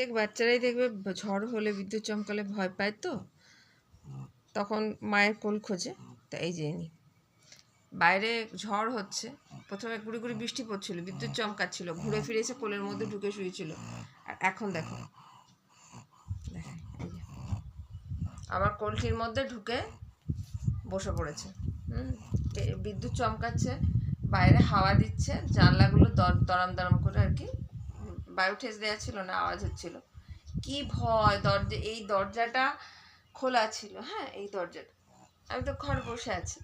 প্রত্যেক বাচ্চারাই দেখবে ঝড় হলে বিদ্যুৎ চমকালে ভয় পায়, তো তখন মায়ের কোল খোঁজে। তা এই যে বাইরে ঝড় হচ্ছে, প্রথমে গুড়ি গুড়ি বৃষ্টি পড়ছিল, বিদ্যুৎ চমকাচ্ছিল, ঘুরে ফিরে এসে কোলের মধ্যে ঢুকে শুয়েছিল। আর এখন দেখো আমার কোলটির মধ্যে ঢুকে বসে পড়েছে। বিদ্যুৎ চমকাচ্ছে, বাইরে হাওয়া দিচ্ছে, জানলাগুলো দরাম দরাম করে আর কি বায়ু ঠেস দেওয়া ছিল না, আওয়াজ হচ্ছিল। কি ভয়! এই দরজাটা খোলা ছিল, হ্যাঁ এই দরজাটা, আমি তো ঘরে বসে আছি,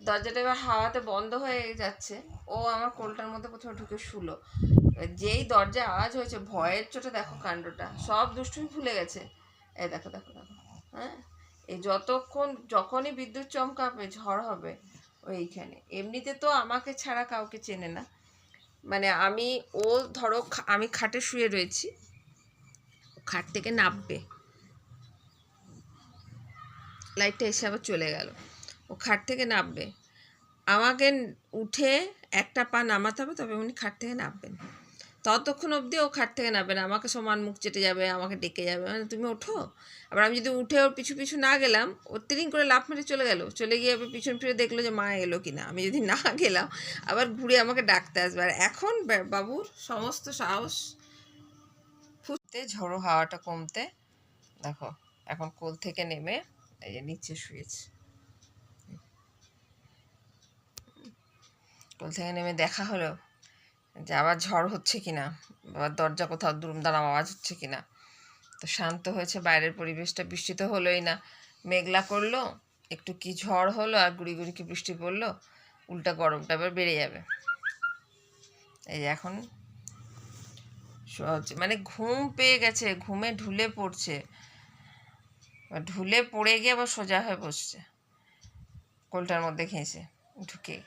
দরজাটা এবার হাওয়াতে বন্ধ হয়ে যাচ্ছে, ও আমার কোলটার মধ্যে প্রথমে ঢুকে শুলো। যেই দরজায় আওয়াজ হয়েছে, ভয়ের চোটে দেখো কাণ্ডটা, সব দুষ্টুমি ভুলে গেছে। এই দেখো দেখো দেখো, হ্যাঁ এই যখনই বিদ্যুৎ চমকাবে, ঝড় হবে, ওইখানে এমনিতে তো আমাকে ছাড়া কাউকে চেনে না, মানে ধরো আমি খাটে শুয়ে রয়েছি, খাট থেকে নামবে, লাইটটা এসে আবার চলে গেল, ও খাট থেকে নামবে, আমাকে উঠে একটা পা নামাতে হবে, তবে উনি খাট থেকে নামবেন। ততক্ষণ অবধি ও খাট থেকে নামবে না, আমাকে সমান মুখ চেটে যাবে, আমাকে ডেকে যাবে, মানে তুমি ওঠো। আবার আমি যদি উঠে ওর পিছু পিছু না গেলাম, ও তিরিং করে লাফ মেরে চলে গিয়ে আবার পিছন ফিরে দেখলো যে মা এলো কিনা। আমি যদি না গেলাম, আবার ঘুরে আমাকে ডাকতে আসবে। আর এখন বাবুর সমস্ত সাহস ফুটতে, ঝড়ো হাওয়াটা কমতে, দেখো এখন কোল থেকে নেমে এই যে নিচে শুয়েছে। কোল থেকে নেমে দেখা হলো যে আবার ঝড় হচ্ছে কিনা, আবার দরজা কোথাও দুরুম দারাম আওয়াজ হচ্ছে কিনা। তো শান্ত হয়েছে বাইরের পরিবেশটা, বৃষ্টি তো হলোই না, মেঘলা করলো, একটু কি ঝড় হলো আর গুড়ি গুড়ি কি বৃষ্টি পড়লো, উল্টা গরমটা আবার বেড়ে যাবে। এই যে এখন মানে ঘুম পেয়ে গেছে, ঘুমে ঢুলে পড়ছে, ঢুলে পড়ে গিয়ে আবার সোজা হয়ে বসছে কোলটার মধ্যে ঘেঁষে ঢুকে।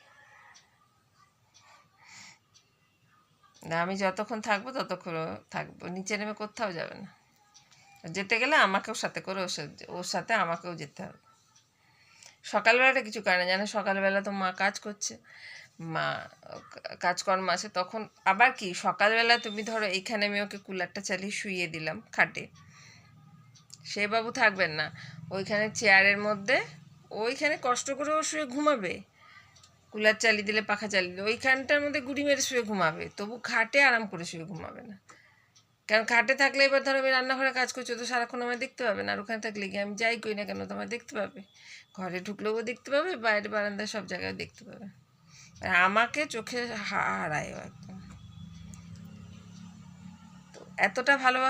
আমি যতক্ষণ থাকবো ততক্ষণ থাকবো, নিচে নেমে কোথাও যাবে না, যেতে গেলে আমাকেও সাথে করে ওর সাথে আমাকেও যেতে হবে। সকালবেলাটা কিছু করে না, জানে সকালবেলা তো মা কাজ করছে, মা কাজকর্ম আছে, তখন আবার কি সকালবেলা তুমি ধরো এইখানে আমি ওকে কুলারটা চালিয়ে শুইয়ে দিলাম খাটে, সে বাবু থাকবেন না ওইখানে চেয়ারের মধ্যে, ওইখানে কষ্ট করে ও শুয়ে ঘুমাবে, কুলার চালিয়ে দিলে পাখা চালিয়ে দিলে ওইখানটার মধ্যে গুড়ি মেরে শুয়ে ঘুমাবে, তবু খাটে আরাম করে শুয়ে ঘুমাবে না। কারণ খাটে থাকলে এবার ধরো আমি রান্নাঘরে কাজ করছি, তো সারাক্ষণ আমায় দেখতে পাবে না, আর ওখানে থাকলে গিয়ে আমি যাই করি না কেন তোমায় দেখতে পাবে, ঘরে ঢুকলেও দেখতে পাবে, বাইরে বারান্দায় সব জায়গায় দেখতে পাবে, আমাকে চোখে হারায় একদম। তো এতটা ভালোবাসা